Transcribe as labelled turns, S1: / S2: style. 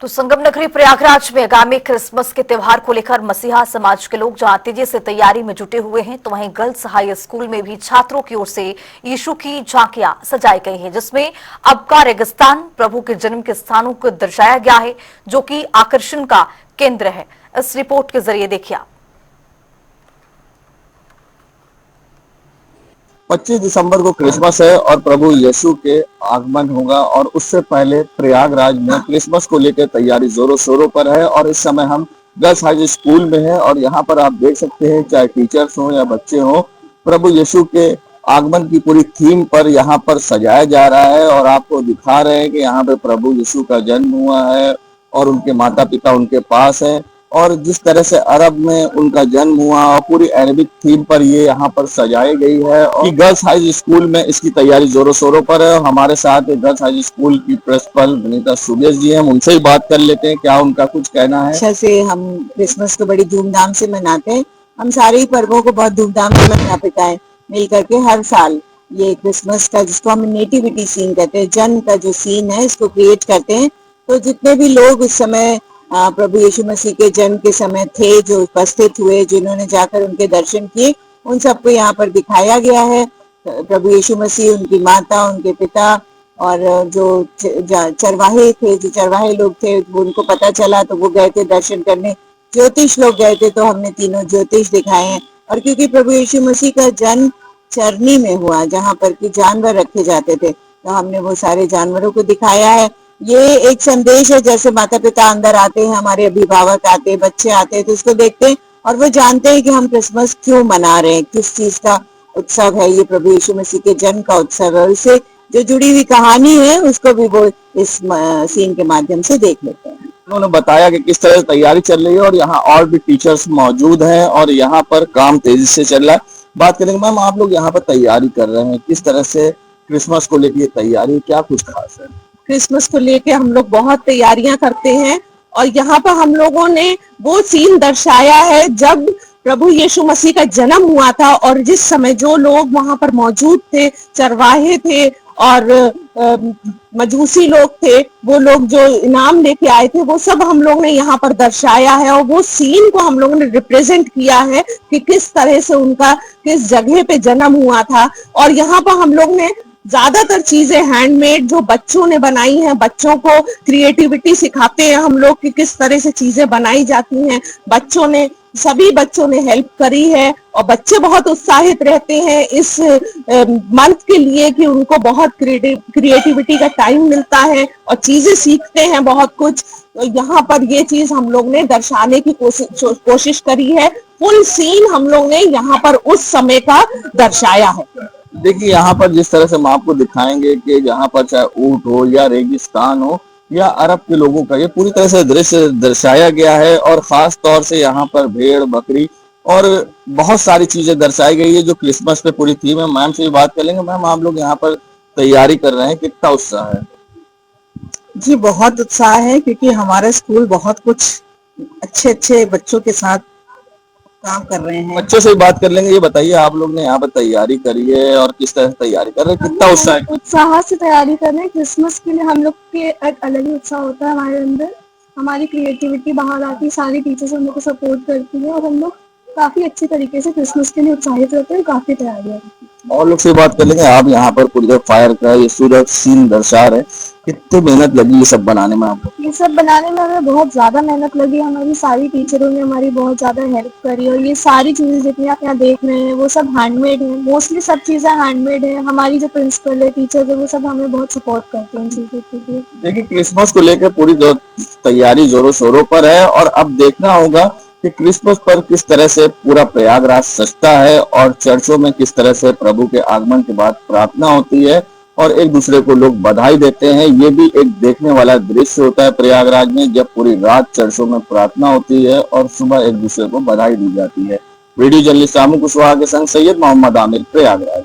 S1: तो संगम नगरी प्रयागराज में आगामी क्रिसमस के त्योहार को लेकर मसीहा समाज के लोग जहां तेजी से तैयारी में जुटे हुए हैं, तो वहीं गर्ल्स हाई स्कूल में भी छात्रों की ओर से यीशु की झांकियां सजाई गई हैं, जिसमें अब का रेगिस्तान प्रभु के जन्म के स्थानों को दर्शाया गया है, जो कि आकर्षण का केंद्र है। इस रिपोर्ट के जरिए देखिए आप।
S2: 25 दिसंबर को क्रिसमस है और प्रभु यीशु के आगमन होगा और उससे पहले प्रयागराज में क्रिसमस को लेकर तैयारी जोरों शोरों पर है। और इस समय हम गर्ल्स हाई स्कूल में हैं और यहाँ पर आप देख सकते हैं, चाहे टीचर्स हो या बच्चे हो, प्रभु यीशु के आगमन की पूरी थीम पर यहाँ पर सजाया जा रहा है और आपको दिखा रहे हैं कि यहाँ पे प्रभु यीशु का जन्म हुआ है और उनके माता पिता उनके पास है। और जिस तरह से अरब में उनका जन्म हुआ और पूरी अरबिक थीम पर ये यहाँ पर सजाई गई है और गर्ल्स हाई स्कूल में इसकी तैयारी जोरों शोरों पर है। हमारे साथ गर्ल्स हाई स्कूल की प्रिंसिपल विनीता सुबेश जी हैं, हम उनसे ही बात कर लेते हैं, क्या उनका कुछ कहना है।
S3: अच्छा से हम क्रिसमस को बड़ी धूमधाम से मनाते हैं। हम सारे ही पर्वों को बहुत धूमधाम से माता पिता है मिल करके हर साल ये क्रिसमस का, जिसको हम नेटिविटी सीन कहते हैं, जन्म का जो सीन है, इसको क्रिएट करते हैं। तो जितने भी लोग उस समय प्रभु यीशु मसीह के जन्म के समय थे, जो उपस्थित हुए, जिन्होंने जाकर उनके दर्शन किए, उन सबको यहाँ पर दिखाया गया है। प्रभु यीशु मसीह, उनकी माता, उनके पिता और जो चरवाहे थे, जो चरवाहे लोग थे, उनको पता चला तो वो गए थे दर्शन करने। ज्योतिष लोग गए थे तो हमने तीनों ज्योतिष दिखाए हैं। और क्योंकि प्रभु यीशु मसीह का जन्म चरनी में हुआ, जहाँ पर कि जानवर रखे जाते थे, तो हमने वो सारे जानवरों को दिखाया है। ये एक संदेश है, जैसे माता पिता अंदर आते हैं, हमारे अभिभावक आते हैं, बच्चे आते हैं, तो इसको देखते हैं और वो जानते हैं कि हम क्रिसमस क्यों मना रहे हैं, किस चीज का उत्सव है। ये प्रभु यीशु मसीह के जन्म का उत्सव है और इससे जो जुड़ी हुई कहानी है उसको भी वो इस सीन के माध्यम से देख लेते हैं।
S2: उन्होंने बताया कि किस तरह से तैयारी चल रही है और यहाँ और भी टीचर्स मौजूद हैं और यहाँ पर काम तेजी से चल रहा है। बात करेंगे मैम, आप लोग यहाँ पर तैयारी कर रहे हैं, किस तरह से क्रिसमस को लेकर तैयारी, क्या कुछ खास है।
S3: क्रिसमस को लेके हम लोग बहुत तैयारियां करते हैं और यहाँ पर हम लोगों ने वो सीन दर्शाया है जब प्रभु यीशु मसीह का जन्म हुआ था और जिस समय जो लोग वहां पर मौजूद थे, चरवाहे थे और मजूसी लोग थे, वो लोग जो इनाम लेके आए थे, वो सब हम लोग ने यहाँ पर दर्शाया है और वो सीन को हम लोगों ने रिप्रेजेंट किया है कि किस तरह से उनका किस जगह पे जन्म हुआ था। और यहाँ पर हम लोग ने ज्यादातर चीजें हैंडमेड जो बच्चों ने बनाई हैं, बच्चों को क्रिएटिविटी सिखाते हैं हम लोग कि किस तरह से चीजें बनाई जाती हैं। सभी बच्चों ने हेल्प करी है और बच्चे बहुत उत्साहित रहते हैं इस मंथ के लिए कि उनको बहुत क्रिएटिविटी का टाइम मिलता है और चीजें सीखते हैं बहुत कुछ। तो यहाँ पर ये चीज हम लोग ने दर्शाने की कोशिश करी है। फुल सीन हम लोग ने यहाँ पर उस समय का दर्शाया है।
S2: देखिए, यहाँ पर जिस तरह से हम आपको दिखाएंगे कि जहाँ पर चाहे ऊंट हो या रेगिस्तान हो या अरब के लोगों का, ये पूरी तरह से दृश्य दर्शाया गया है और खास तौर से यहाँ पर भेड़ बकरी और बहुत सारी चीजें दर्शाई गई है जो क्रिसमस पे पूरी थीम है। मैम से भी बात कर लेंगे। मैम, आप लोग यहाँ पर तैयारी कर रहे हैं, कितना उत्साह है।
S3: जी बहुत उत्साह है, क्योंकि हमारा स्कूल बहुत कुछ अच्छे अच्छे बच्चों के साथ काम कर रहे हैं।
S2: बच्चों से बात कर लेंगे। ये बताइए, आप लोग ने यहाँ पर तैयारी करी है और किस तरह से तैयारी कर रहे हैं, कितना उत्साह है।
S4: उत्साह से तैयारी कर रहे हैं। क्रिसमस के लिए हम लोग के एक अलग ही उत्साह होता है हमारे अंदर। हमारी क्रिएटिविटी बाहर आती है, सारी टीचर्स हम लोग को सपोर्ट करती है और हम लोग काफी अच्छे तरीके से क्रिसमस के लिए उत्साहित रहते हैं। काफी तैयारियां
S2: और लोग से बात कर लेंगे। आप यहाँ पर पूरी फायर का ये सूरज सीन दर्शा रहे, कितनी मेहनत लगी ये सब बनाने में आपको।
S4: ये सब बनाने में हमें बहुत ज्यादा मेहनत लगी। हमारी सारी टीचरों ने हमारी बहुत ज्यादा हेल्प करी और ये सारी चीजें जितनी आप यहाँ देख रहे हैं वो सब हैंडमेड है। मोस्टली सब चीजें हैंडमेड है। हमारी जो प्रिंसिपल है, टीचर है, वो सब हमें बहुत सपोर्ट करते हैं इन चीजों के लिए।
S2: देखिए, क्रिसमस को लेकर पूरी तैयारी जोरों शोरों पर है और अब देखना होगा कि क्रिसमस पर किस तरह से पूरा प्रयागराज सजता है और चर्चों में किस तरह से प्रभु के आगमन के बाद प्रार्थना होती है और एक दूसरे को लोग बधाई देते हैं। ये भी एक देखने वाला दृश्य होता है प्रयागराज में, जब पूरी रात चर्चों में प्रार्थना होती है और सुबह एक दूसरे को बधाई दी जाती है। वीडियो जर्नलिस्ट रामू कुशवाहा के संग सैयद मोहम्मद आमिर, प्रयागराज।